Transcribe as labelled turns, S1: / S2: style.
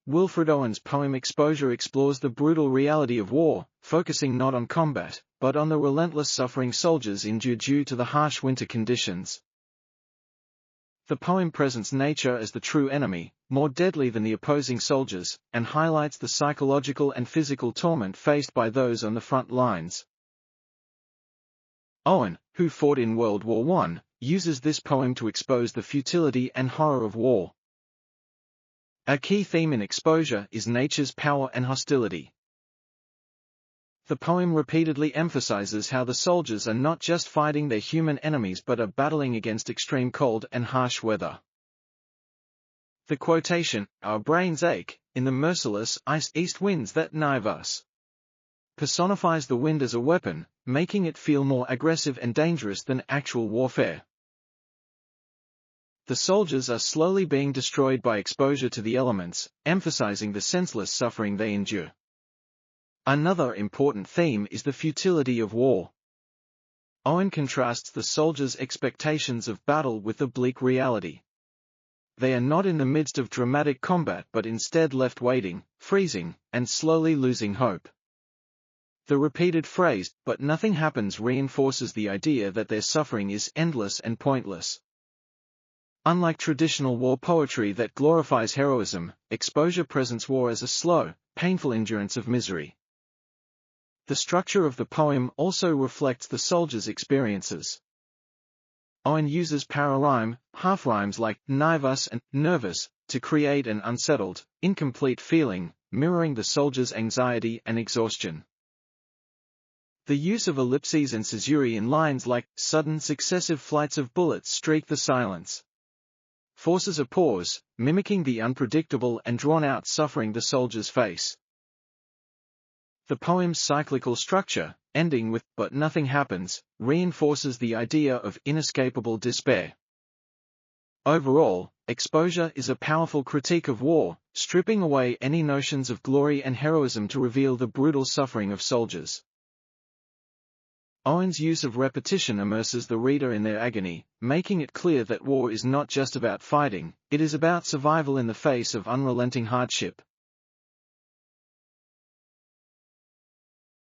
S1: Wilfred Owen's poem Exposure explores the brutal reality of war, focusing not on combat, but on the relentless suffering soldiers endure due to the harsh winter conditions. The poem presents nature as the true enemy, more deadly than the opposing soldiers, and highlights the psychological and physical torment faced by those on the front lines. Owen, who fought in World War I, uses this poem to expose the futility and horror of war. A key theme in Exposure is nature's power and hostility. The poem repeatedly emphasizes how the soldiers are not just fighting their human enemies but are battling against extreme cold and harsh weather. The quotation, "Our brains ache, in the merciless east winds that knife us," personifies the wind as a weapon, making it feel more aggressive and dangerous than actual warfare. The soldiers are slowly being destroyed by exposure to the elements, emphasizing the senseless suffering they endure. Another important theme is the futility of war. Owen contrasts the soldiers' expectations of battle with the bleak reality. They are not in the midst of dramatic combat but instead left waiting, freezing, and slowly losing hope. The repeated phrase, "but nothing happens," reinforces the idea that their suffering is endless and pointless. Unlike traditional war poetry that glorifies heroism, Exposure presents war as a slow, painful endurance of misery. The structure of the poem also reflects the soldiers' experiences. Owen uses pararhyme, half-rhymes like knive us and nervous, to create an unsettled, incomplete feeling, mirroring the soldiers' anxiety and exhaustion. The use of ellipses and caesurae in lines like sudden successive flights of bullets streak the silence forces a pause, mimicking the unpredictable and drawn-out suffering the soldiers face. The poem's cyclical structure, ending with "but nothing happens," reinforces the idea of inescapable despair. Overall, Exposure is a powerful critique of war, stripping away any notions of glory and heroism to reveal the brutal suffering of soldiers. Owen's use of repetition immerses the reader in their agony, making it clear that war is not just about fighting, it is about survival in the face of unrelenting hardship.